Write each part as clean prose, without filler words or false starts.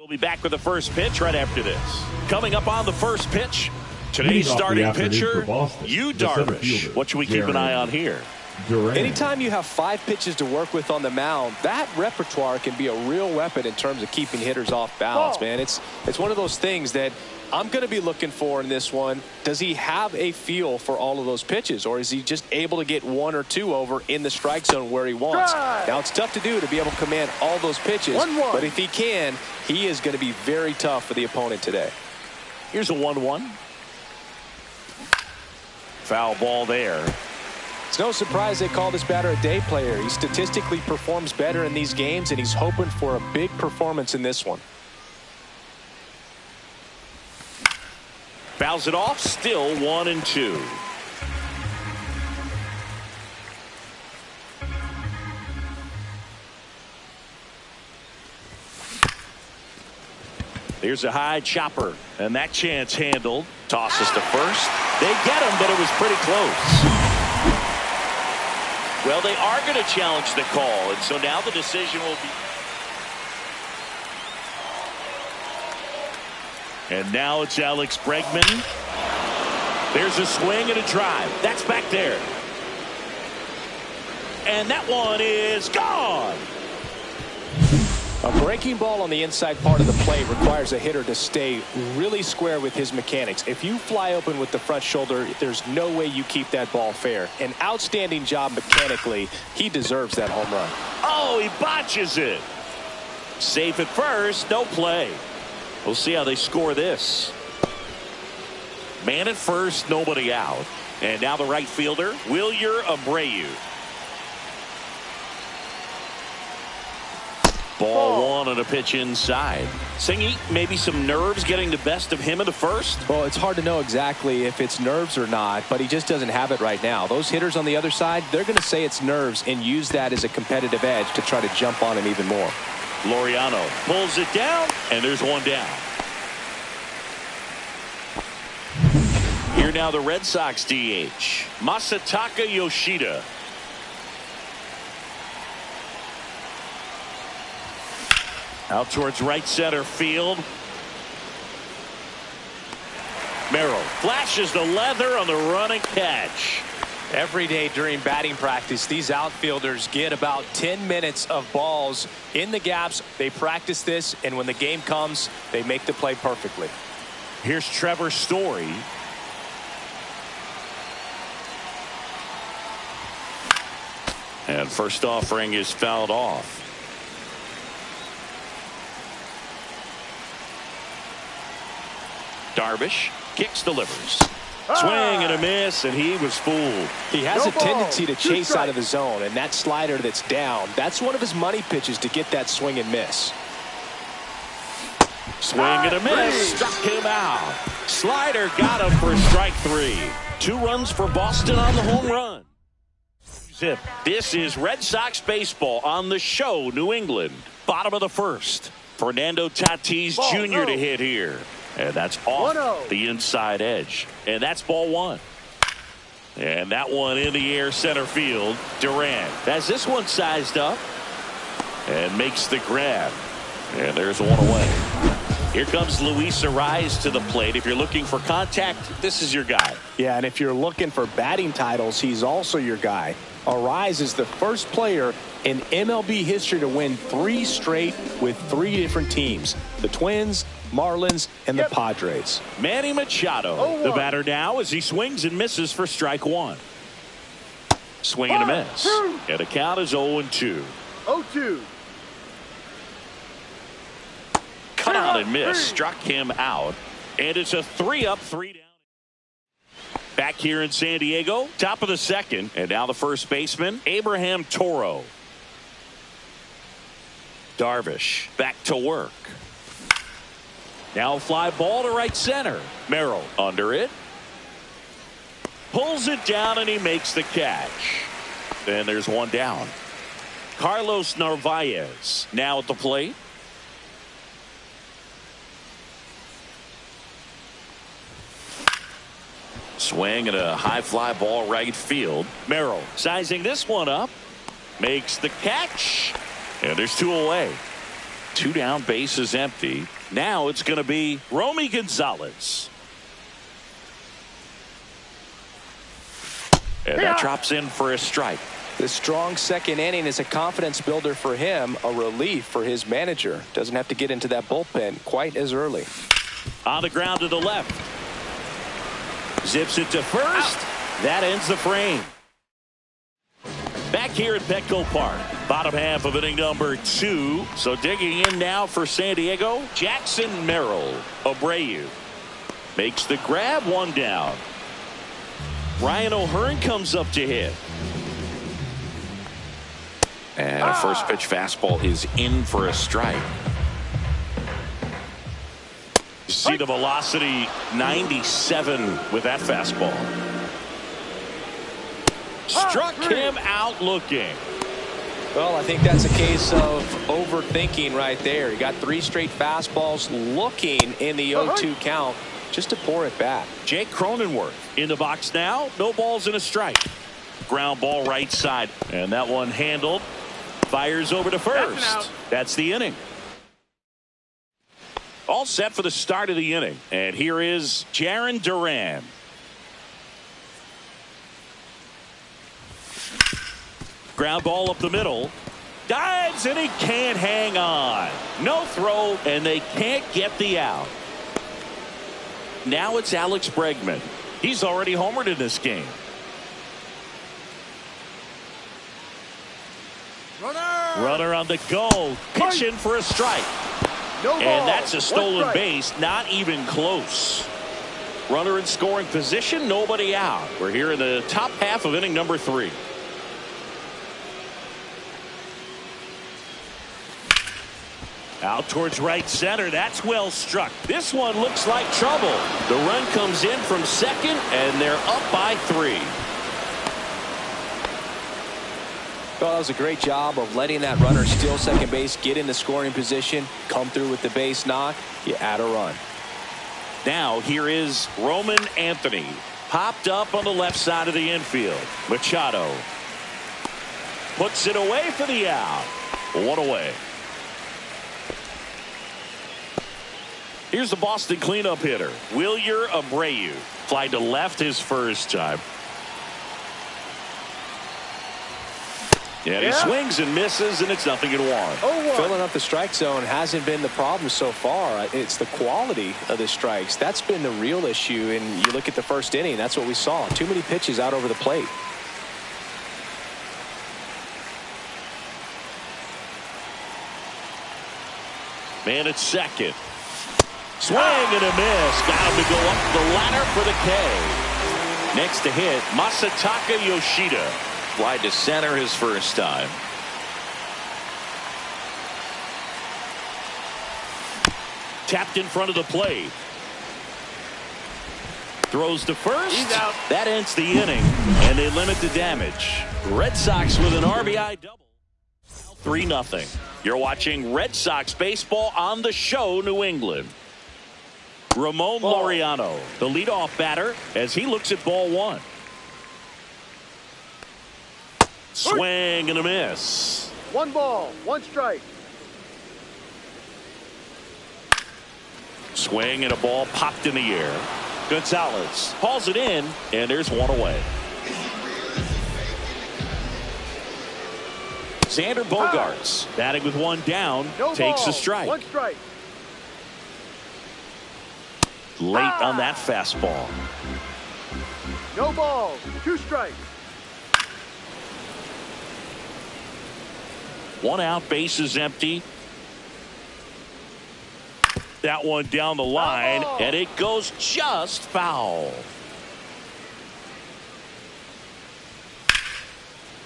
We'll be back with the first pitch right after this. Coming up on the first pitch, today's starting pitcher, Yu Darvish. What should we keep an eye on here? Anytime you have 5 pitches to work with on the mound, that repertoire can be a real weapon in terms of keeping hitters off balance, man. It's one of those things that I'm going to be looking for in this one. Does he have a feel for all of those pitches, or is he just able to get 1 or 2 over in the strike zone where he wants? Now, it's tough to do to be able to command all those pitches, but if he can, he is going to be very tough for the opponent today. Here's a 1-1. Foul ball there. It's no surprise they call this batter a day player. He statistically performs better in these games, and he's hoping for a big performance in this one. Fouls it off, still 1-2. There's a high chopper, and that chance handled. Tosses to first. They get him, but it was pretty close. Well, they are going to challenge the call, and so now the decision will be. And now it's Alex Bregman. There's a swing and a drive. That's back there. And that one is gone. A breaking ball on the inside part of the plate requires a hitter to stay really square with his mechanics. If you fly open with the front shoulder, there's no way you keep that ball fair. An outstanding job mechanically. He deserves that home run. Oh, he botches it. Safe at first, no play. We'll see how they score this. Man at first, nobody out. And now the right fielder, Wilyer Abreu. Ball 1 on a pitch inside. Singy, maybe some nerves getting the best of him in the first? Well, it's hard to know exactly if it's nerves or not, but he just doesn't have it right now. Those hitters on the other side, they're going to say it's nerves and use that as a competitive edge to try to jump on him even more. Laureano pulls it down, and there's one down. Here now the Red Sox DH, Masataka Yoshida. Out towards right center field. Merrill flashes the leather on the running catch. Every day during batting practice, these outfielders get about 10 minutes of balls in the gaps. They practice this, and when the game comes, they make the play perfectly. Here's Trevor Story. And first offering is fouled off. Darvish kicks, delivers. Swing and a miss, and he was fooled. He has a tendency to chase out of the zone, and that slider that's down, that's one of his money pitches to get that swing and miss. Swing and a miss. Struck him out. Slider got him for strike 3. 2 runs for Boston on the home run. Zip. This is Red Sox baseball on the show, New England. Bottom of the first. Fernando Tatis Jr. to hit here. And that's off the inside edge. And that's ball 1. And that one in the air center field. Durant has this one sized up and makes the grab. And there's one away. Here comes Luis Arraez to the plate. If you're looking for contact, this is your guy. Yeah, and if you're looking for batting titles, he's also your guy. Arraez is the first player in MLB history to win 3 straight with 3 different teams. The Twins, Marlins, and the Padres. Manny Machado, the batter now as he swings and misses for strike 1. Swing and a miss. And the count is 0-2. 0-2. Cut out and miss. Struck him out. And it's a 3-up, 3 down. Back here in San Diego, top of the second. And now the first baseman, Abraham Toro. Darvish back to work. Now a fly ball to right center. Merrill under it. Pulls it down and he makes the catch. Then there's one down. Carlos Narvaez now at the plate. Swing and a high fly ball right field. Merrill sizing this one up. Makes the catch. And there's 2 away. 2 down, bases empty. Now it's going to be Romy Gonzalez. And that drops in for a strike. The strong second inning is a confidence builder for him, a relief for his manager. Doesn't have to get into that bullpen quite as early. On the ground to the left. Zips it to first. That ends the frame. Back here at Petco Park. Bottom half of inning number 2. So digging in now for San Diego, Jackson Merrill. Abreu makes the grab, 1 down. Ryan O'Hearn comes up to hit. And a first pitch fastball is in for a strike. You see the velocity, 97 with that fastball. Struck him out looking. Well, I think that's a case of overthinking right there. He got 3 straight fastballs looking in the 0-2 count just to pour it back. Jake Cronenworth in the box now. No balls and a strike. Ground ball right side. And that one handled. Fires over to first. That's the inning. All set for the start of the inning. And here is Jarren Duran. Ground ball up the middle. Dives and he can't hang on. No throw and they can't get the out. Now it's Alex Bregman. He's already homered in this game. Runner on the go. Pitching for a strike. And that's a stolen base. Not even close. Runner in scoring position. Nobody out. We're here in the top half of inning number 3. Out towards right center. That's well struck. This one looks like trouble. The run comes in from second, and they're up by 3. Well, that was a great job of letting that runner steal second base, get into scoring position, come through with the base knock. You add a run. Now here is Roman Anthony. Popped up on the left side of the infield. Machado puts it away for the out. 1 away. Here's the Boston cleanup hitter, Wilyer Abreu. Fly to left his first time. And he swings and misses, and it's 0-1. Filling up the strike zone hasn't been the problem so far. It's the quality of the strikes. That's been the real issue. And you look at the first inning, that's what we saw. Too many pitches out over the plate. Man at second. Swing and a miss. Got him to go up the ladder for the K. Next to hit, Masataka Yoshida. Fly to center his first time. Tapped in front of the plate. Throws to first. He's out. That ends the inning, and they limit the damage. Red Sox with an RBI double. 3-0. You're watching Red Sox baseball on the show, New England. Ramon Laureano, the leadoff batter, as he looks at ball 1. Swing and a miss. 1 ball, 1 strike. Swing and a ball popped in the air. Gonzalez hauls it in, and there's 1 away. Xander Bogaerts batting with 1 down, takes a strike. 1 strike. Late on that fastball. No balls, 2 strikes. 1 out, bases empty. That one down the line, and it goes just foul.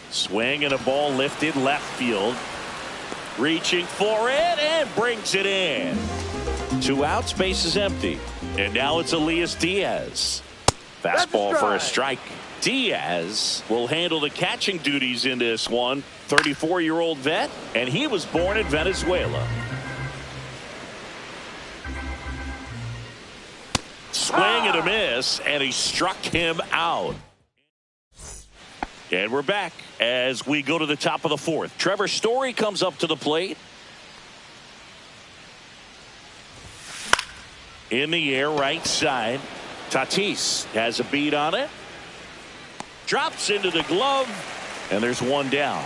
Swing and a ball lifted left field. Reaching for it and brings it in. 2 outs, bases empty. And now it's Elias Diaz. Fastball for a strike. Diaz will handle the catching duties in this one. 34-year-old vet, and he was born in Venezuela. Swing and a miss, and he struck him out. And we're back as we go to the top of the 4th. Trevor Story comes up to the plate. In the air, right side. Tatis has a beat on it. Drops into the glove, and there's one down.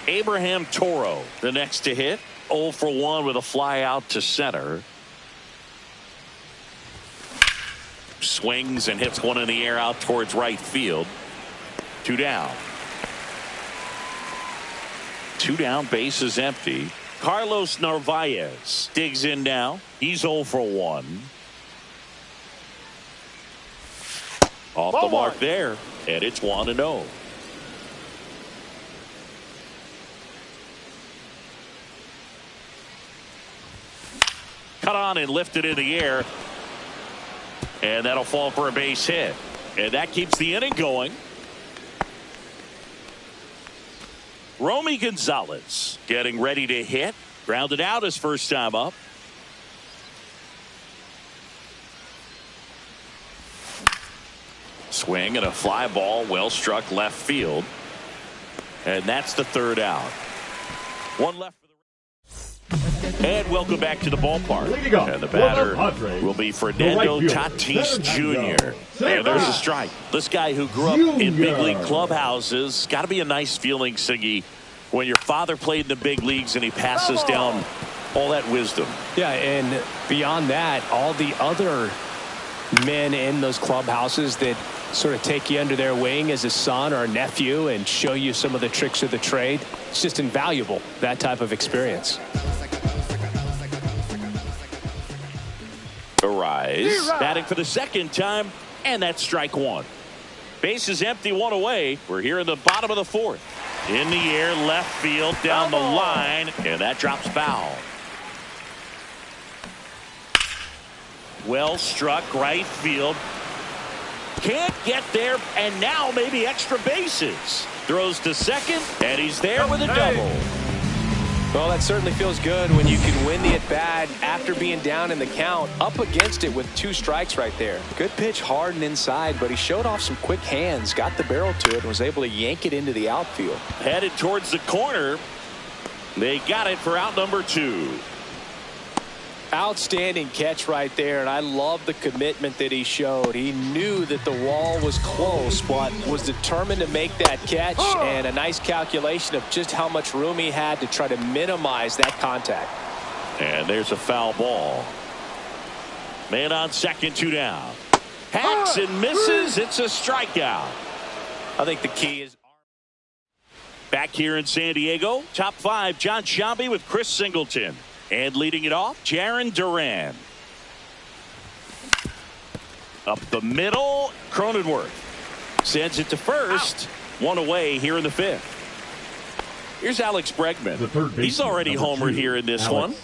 Abraham Toro, the next to hit. 0 for 1 with a fly out to center. Swings and hits one in the air out towards right field. 2 down. 2 down, base is empty. Carlos Narvaez digs in now. He's 0 for 1. Off the mark there, and it's 1-0. Cut on and lifted in the air, and that'll fall for a base hit, and that keeps the inning going. Romy Gonzalez getting ready to hit. Grounded out his first time up. Swing and a fly ball, well struck left field, and that's the 3rd out. One left for the. And welcome back to the ballpark. And the batter will be Fernando Tatis Jr. And there's a strike. This guy who grew up in big league clubhouses, got to be a nice feeling, Siggy, when your father played in the big leagues and he passes down all that wisdom. Yeah, and beyond that, all the other men in those clubhouses that sort of take you under their wing as a son or a nephew and show you some of the tricks of the trade. It's just invaluable, that type of experience. Arise, batting for the 2nd time, and that's strike 1. Base is empty, 1 away. We're here in the bottom of the 4th. In the air, left field, down the line, and that drops foul. Well struck, right field. Can't get there, and now maybe extra bases. Throws to second, and he's there with a double. Well, that certainly feels good when you can win the at-bat after being down in the count. Up against it with 2 strikes right there. Good pitch, hard and inside, but he showed off some quick hands, got the barrel to it, and was able to yank it into the outfield. Headed towards the corner. They got it for out number 2. Outstanding catch right there, and I love the commitment that he showed. He knew that the wall was close, but was determined to make that catch, and a nice calculation of just how much room he had to try to minimize that contact. And there's a foul ball. Man on second, 2 down. Hacks and misses. It's a strikeout. I think the key is back here in San Diego. Top 5, John Sciambi with Chris Singleton. And leading it off, Jarren Duran. Up the middle, Cronenworth sends it to first. 1 away here in the 5th. Here's Alex Bregman. He's already homered here in this one.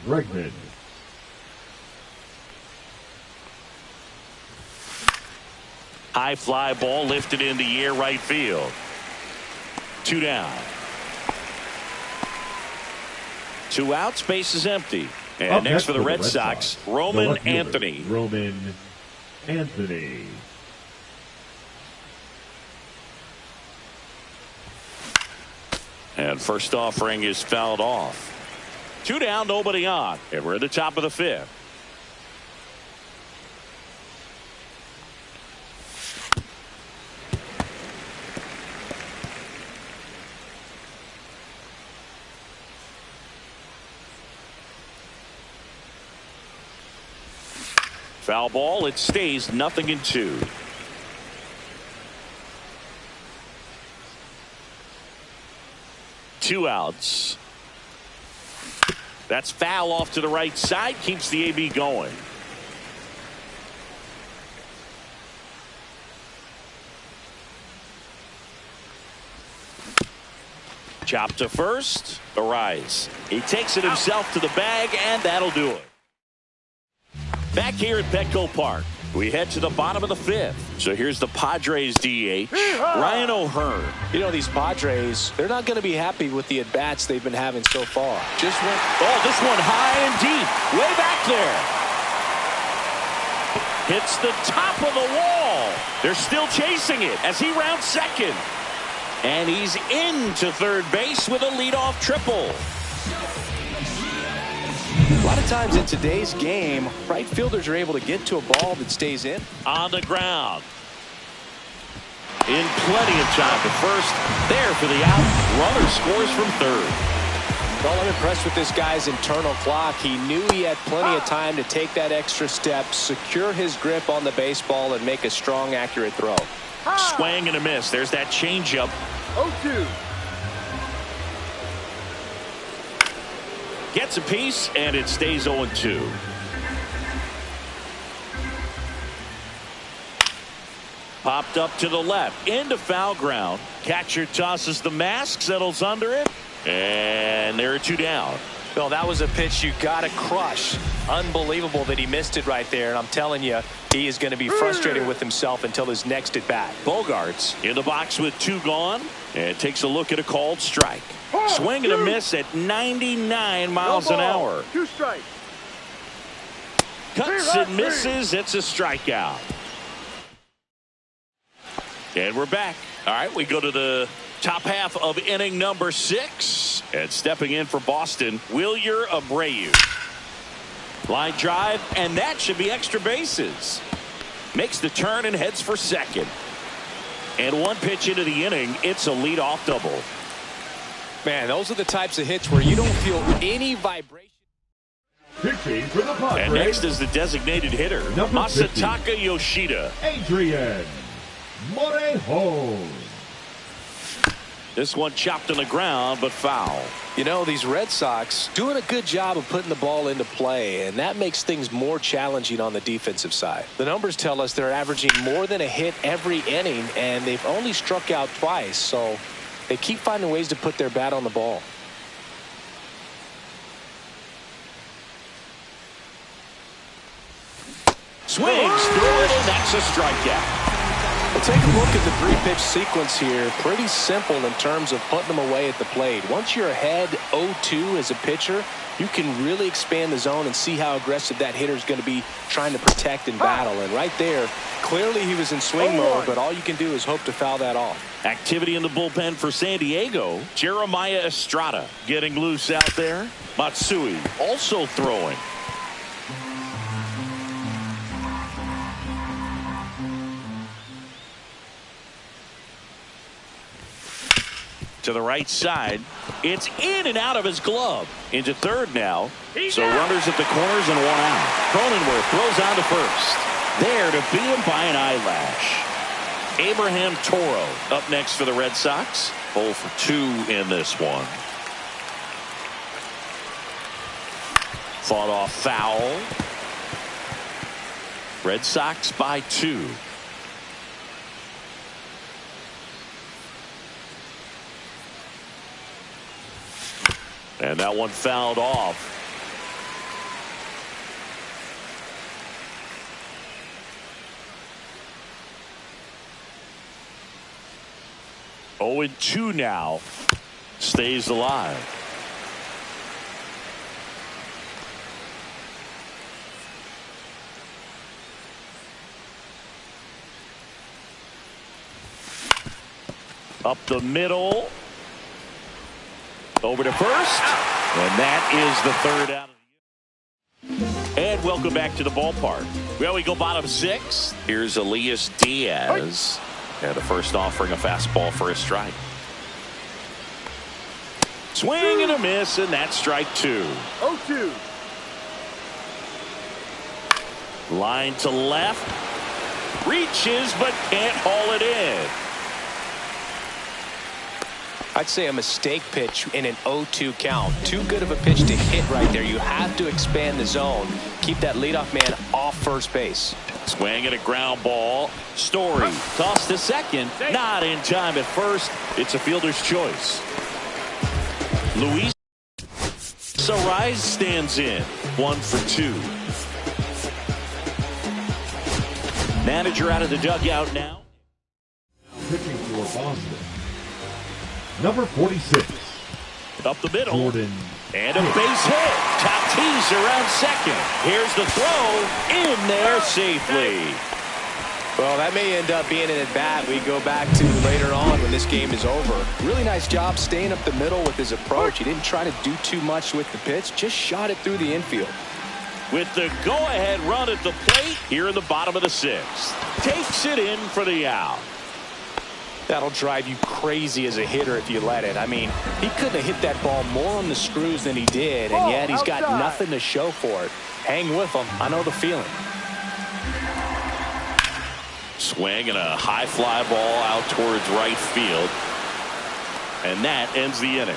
Bregman. High fly ball lifted in the air, right field. 2 down. 2 outs, base is empty. And next for the Red Sox, Roman Anthony. Roman Anthony. And first offering is fouled off. 2 down, nobody on. And we're at the top of the 5th. Foul ball, it stays 0-2. Two outs. That's foul off to the right side, keeps the AB going. Chop to first. Arise. He takes it himself to the bag, and that'll do it. Back here at Petco Park, we head to the bottom of the 5th. So here's the Padres DH, Ryan O'Hearn. You know, these Padres, they're not going to be happy with the at-bats they've been having so far. Just went, oh, this one high and deep, way back there. Hits the top of the wall. They're still chasing it as he rounds second. And he's into third base with a leadoff triple. A lot of times in today's game, right fielders are able to get to a ball that stays in. On the ground. In plenty of time to first. There for the out. Runner scores from third. Well, I'm impressed with this guy's internal clock. He knew he had plenty of time to take that extra step, secure his grip on the baseball, and make a strong, accurate throw. Swing and a miss. There's that changeup. 0-2. Gets a piece, and it stays 0-2. Popped up to the left. Into foul ground. Catcher tosses the mask, settles under it. And there are two down. Well, that was a pitch you got to crush. Unbelievable that he missed it right there. And I'm telling you, he is going to be frustrated with himself until his next at bat. Bogarts in the box with two gone. And takes a look at a called strike. Swing and a miss at 99 miles an hour. 2 strikes. Cuts and misses. It's a strikeout. And we're back. All right, we go to the top half of inning number 6. And stepping in for Boston, Wilyer Abreu. Line drive, and that should be extra bases. Makes the turn and heads for second. And one pitch into the inning, it's a leadoff double. Man, those are the types of hits where you don't feel any vibration. Pitching for the Padres. And next is the designated hitter, Number Masataka 50. Yoshida. Adrian Morejon. This one chopped on the ground, but foul. You know, these Red Sox doing a good job of putting the ball into play, and that makes things more challenging on the defensive side. The numbers tell us they're averaging more than a hit every inning, and they've only struck out twice, so they keep finding ways to put their bat on the ball. Swings through it, and that's a strikeout. Well, take a look at the three-pitch sequence here. Pretty simple in terms of putting them away at the plate. Once you're ahead 0-2 as a pitcher, you can really expand the zone and see how aggressive that hitter is going to be trying to protect and battle. And right there, clearly he was in swing mode, but all you can do is hope to foul that off. Activity in the bullpen for San Diego. Jeremiah Estrada getting loose out there. Matsui also throwing. To the right side. It's in and out of his glove. Into third now. So runners at the corners and one out. Cronenworth throws on to first. There to beat him by an eyelash. Abraham Toro up next for the Red Sox. 0 for 2 in this one. Fought off foul. Red Sox by 2. And that one fouled off. Oh, and 2 now. Stays alive. Up the middle. Over to first. And that is the third out of the year. And welcome back to the ballpark. Well, we go bottom 6. Here's Elias Diaz. And the first offering a fastball for a strike. Swing and a miss, and that's strike 2. 0-2. Line to left. Reaches, but can't haul it in. I'd say a mistake pitch in an 0-2 count. Too good of a pitch to hit right there. You have to expand the zone. Keep that leadoff man off first base. Swing and a ground ball. Story tossed to second. Not in time at first. It's a fielder's choice. Luis Sarais stands in. 1 for 2. Manager out of the dugout now. Pitching for Boston. Number 46. Up the middle. Jordan. And a base hit. Tatis around second. Here's the throw. In there safely. Well, that may end up being an at-bat we go back to later on when this game is over. Really nice job staying up the middle with his approach. He didn't try to do too much with the pitch, just shot it through the infield. With the go-ahead run at the plate here in the bottom of the sixth. Takes it in for the out. That'll drive you crazy as a hitter if you let it. I mean, he couldn't have hit that ball more on the screws than he did, and yet he's got nothing to show for it. Hang with him. I know the feeling. Swing and a high fly ball out towards right field. And that ends the inning.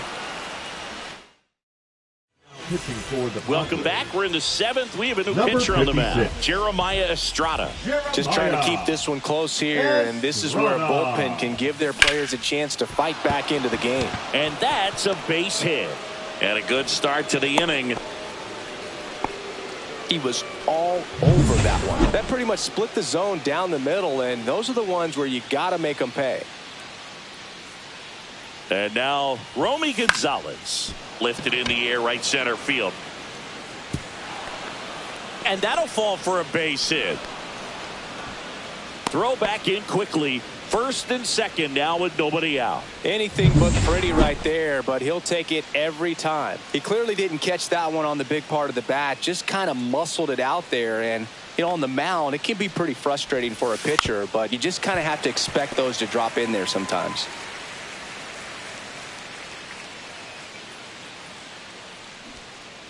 Welcome back. We're in the seventh. We have a new pitcher on the mound. Jeremiah Estrada. Just trying to keep this one close here, and this is where a bullpen can give their players a chance to fight back into the game. And that's a base hit. And a good start to the inning. He was all over that one. That pretty much split the zone down the middle, and those are the ones where you got to make them pay. And now Romy Gonzalez lifted in the air right center field. And that'll fall for a base hit. Throw back in quickly. First and second now with nobody out. Anything but pretty right there, but he'll take it every time. He clearly didn't catch that one on the big part of the bat, just kind of muscled it out there. And, you know, on the mound, it can be pretty frustrating for a pitcher, but you just kind of have to expect those to drop in there sometimes.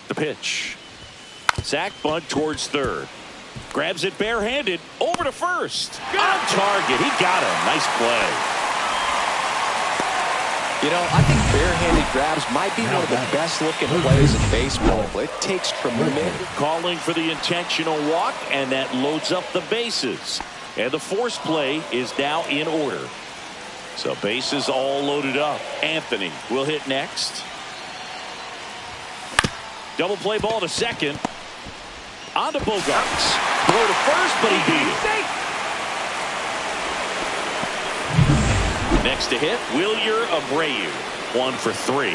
The pitch. Sack bunt towards third. Grabs it barehanded over to first. On target. He got him. Nice play. You know, I think barehanded grabs might be one of the best looking plays in baseball. It takes tremendous. Calling for the intentional walk, and that loads up the bases. And the force play is now in order. So bases all loaded up. Anthony will hit next. Double play ball to second. On to Bogarts. Throw to first, but he beat it. Next to hit, Wilyer Abreu. 1 for 3.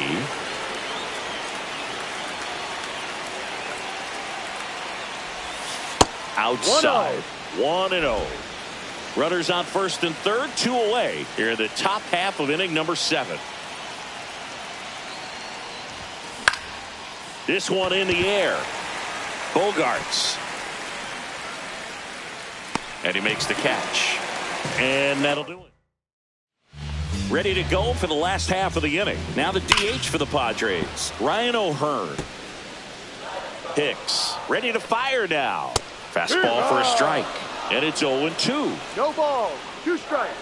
Outside. 1-0. Runners on first and third, 2 away. Here in the top half of inning number 7. This one in the air. Bogarts. And he makes the catch. And that'll do it. Ready to go for the last half of the inning. Now the DH for the Padres, Ryan O'Hearn. Hicks ready to fire now. Fastball for a strike. And it's 0-2. No ball. 2 strikes.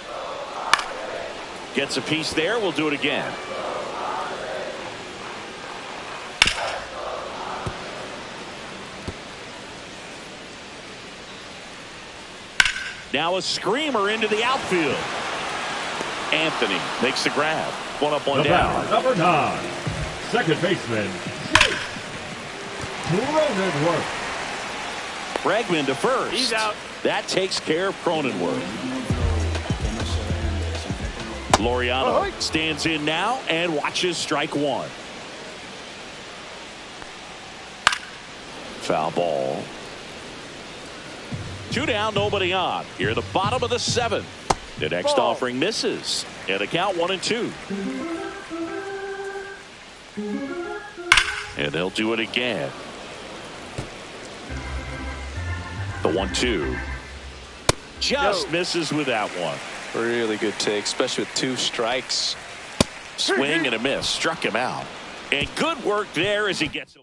Gets a piece there. We'll do it again. Now a screamer into the outfield. Anthony makes the grab. 1 up, 1 down. Number 9, second baseman, Cronenworth. Bregman to first. He's out. That takes care of Cronenworth. Laureano stands in now and watches strike 1. Foul ball. 2 down, nobody on. Here at the bottom of the 7th. The next offering misses. And the count 1-2. And they'll do it again. The 1-2. Just misses with that one. Really good take, especially with 2 strikes. Swing and a miss. Struck him out. And good work there as he gets a.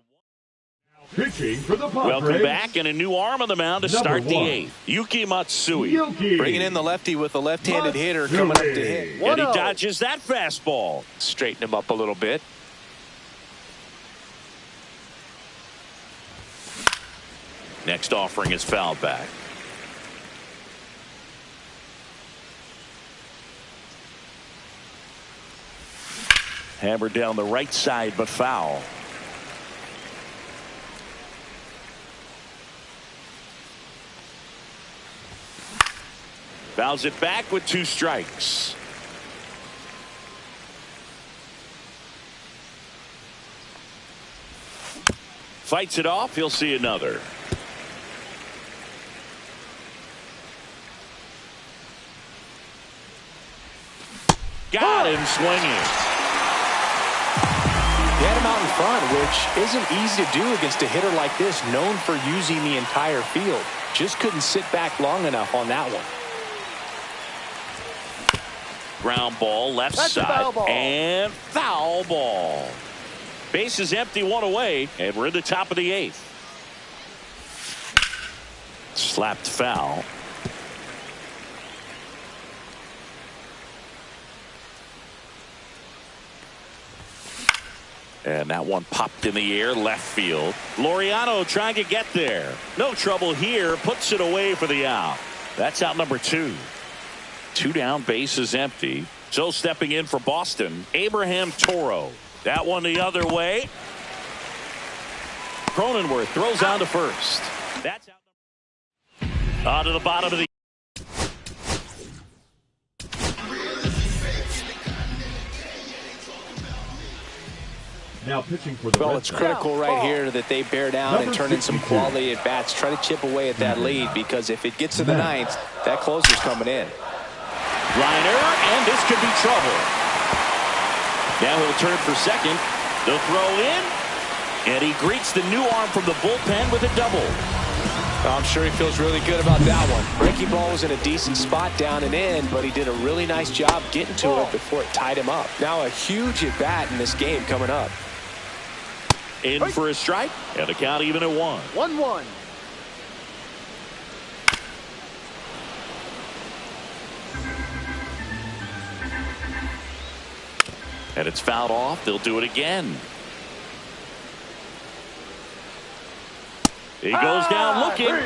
Pitching for the Padres. Welcome back, and a new arm on the mound to start the 8th. Yuki Matsui. Bringing in the lefty with a left-handed hitter coming up to hit. And he dodges that fastball. Straighten him up a little bit. Next offering is fouled back. Hammered down the right side, but foul. Fouls it back with 2 strikes. Fights it off. He'll see another. got him swinging. He had him out in front, which isn't easy to do against a hitter like this, known for using the entire field. Just couldn't sit back long enough on that one. Ground ball, left That's a side, foul ball. and foul ball. Base is empty, one away, and we're in the top of the 8th. Slapped foul. And that one popped in the air, left field. Laureano trying to get there. No trouble here, puts it away for the out. That's out number 2. 2 down, base is empty. So stepping in for Boston, Abraham Toro. That one the other way. Cronenworth throws on to first. That's out. On to the bottom of the. Now pitching for the Well, Red it's Sox. critical right here that they bear down and turn in some 62. quality at bats. Try to chip away at that lead, because if it gets to the 9th, that closer's coming in. Liner, and this could be trouble. Now he'll turn for second. They'll throw in, and he greets the new arm from the bullpen with a double. I'm sure he feels really good about that one. Breaking ball was in a decent spot down and in, but he did a really nice job getting to it before it tied him up. Now a huge at bat in this game coming up. In for a strike, and the count even at 1. 1-1. And it's fouled off. They'll do it again. He goes down looking. 3.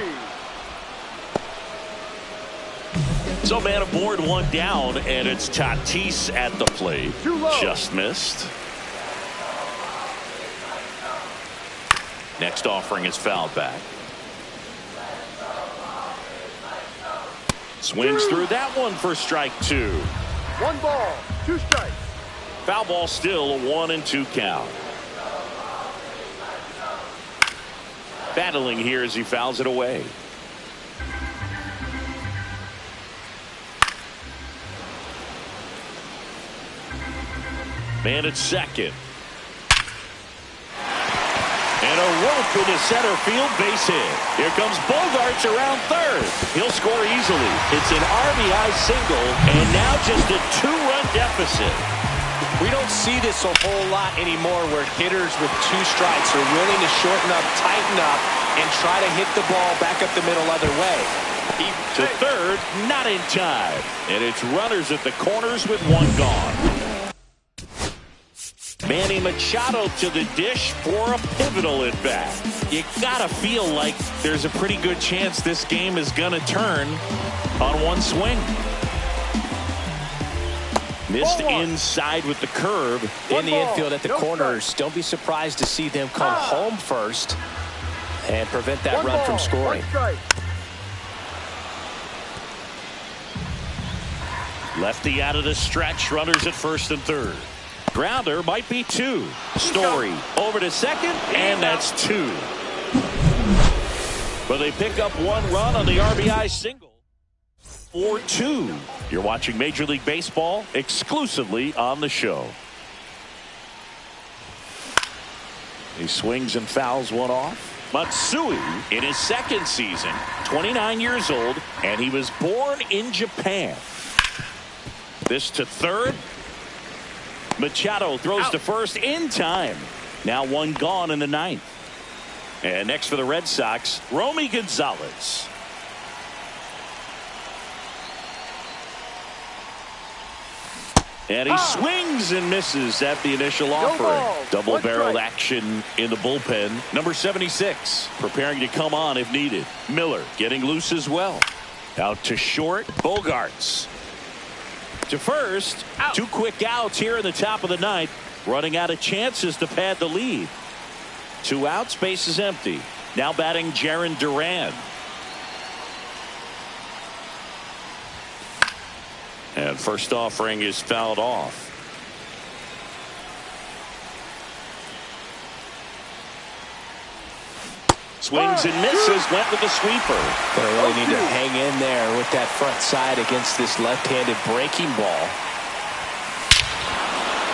So man aboard, 1 down, and it's Tatis at the plate. Too low. Just missed. Next offering is fouled back. Swings through that one for strike 2. 1 ball, 2 strikes. Foul ball still, a 1-2 count. Battling here as he fouls it away. Man at second. And a rope into center field, base hit. Here comes Bogarts around third. He'll score easily. It's an RBI single, and now just a 2-run deficit. We don't see this a whole lot anymore, where hitters with 2 strikes are willing to shorten up, tighten up, and try to hit the ball back up the middle other way. To third, not in time. And it's runners at the corners with 1 gone. Manny Machado to the dish for a pivotal at bat. You gotta feel like there's a pretty good chance this game is gonna turn on 1 swing. Missed inside with the curve. In the infield at the corners, don't be surprised to see them come home first and prevent that run from scoring. 1 strike. Lefty out of the stretch, runners at first and third. Grounder might be 2. Story over to second, and that's 2. But they pick up 1 run on the RBI single. 4-2. You're watching Major League Baseball exclusively on the show. He swings and fouls one off. Matsui in his 2nd season, 29 years old, and he was born in Japan. This to third. Machado throws to first in time. Now 1 gone in the 9th. And next for the Red Sox, Romy Gonzalez. And he swings and misses at the initial offering. Double-barreled action in the bullpen. Number 76 preparing to come on if needed. Miller getting loose as well. Out to short, Bogarts. To first, 2 quick outs here in the top of the 9th. Running out of chances to pad the lead. 2 outs, base is empty. Now batting Jarren Duran. And first offering is fouled off. Swings and misses, went with the sweeper. They really need to hang in there with that front side against this left-handed breaking ball.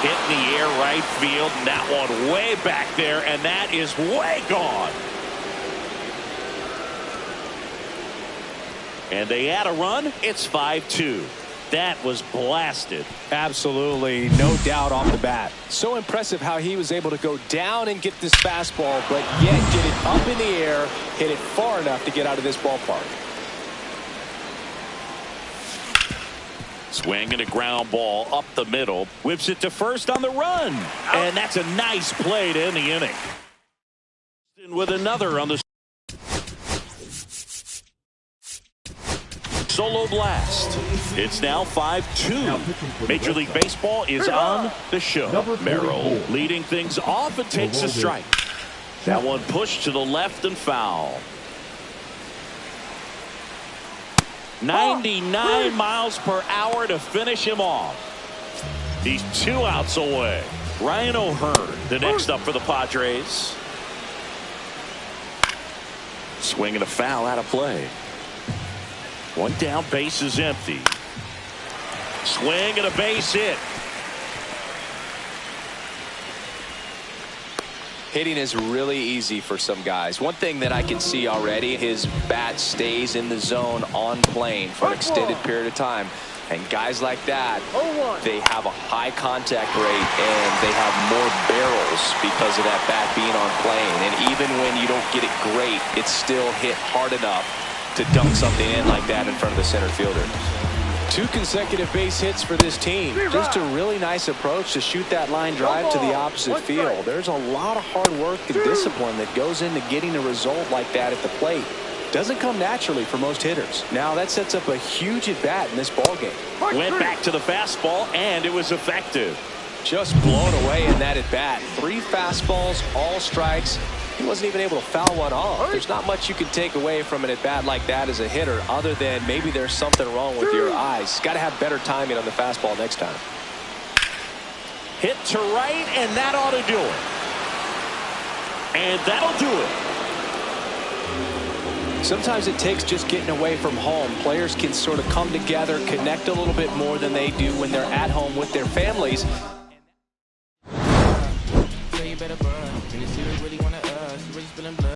Hit in the air right field, and that one way back there, and that is way gone. And they add a run. It's 5-2. That was blasted. Absolutely, no doubt off the bat. So impressive how he was able to go down and get this fastball, but yet get it up in the air, hit it far enough to get out of this ballpark. Swing and a ground ball up the middle. Whips it to first on the run. And that's a nice play to end the inning. With another on the solo blast. It's now 5-2. Major League Baseball is on the show. Merrill leading things off and takes a strike. That one pushed to the left and foul. 99 miles per hour to finish him off. He's 2 outs away. Ryan O'Hearn, the next up for the Padres. Swing and a foul out of play. One down, base is empty. Swing and a base hit. Hitting is really easy for some guys. One thing that I can see already, his bat stays in the zone on plane for an extended period of time. And guys like that, they have a high contact rate and they have more barrels because of that bat being on plane. And even when you don't get it great, it's still hit hard enough to dunk something in like that in front of the center fielder. 2 consecutive base hits for this team. Just a really nice approach to shoot that line drive to the opposite field. There's a lot of hard work and discipline that goes into getting a result like that at the plate. Doesn't come naturally for most hitters. Now that sets up a huge at bat in this ballgame. Went back to the fastball and it was effective. Just blown away in that at bat. 3 fastballs, all strikes. He wasn't even able to foul one off. There's not much you can take away from an at-bat like that as a hitter other than maybe there's something wrong with your eyes. Got to have better timing on the fastball next time. Hit to right, and that ought to do it. And that'll do it. Sometimes it takes just getting away from home. Players can sort of come together, connect a little bit more than they do when they're at home with their families.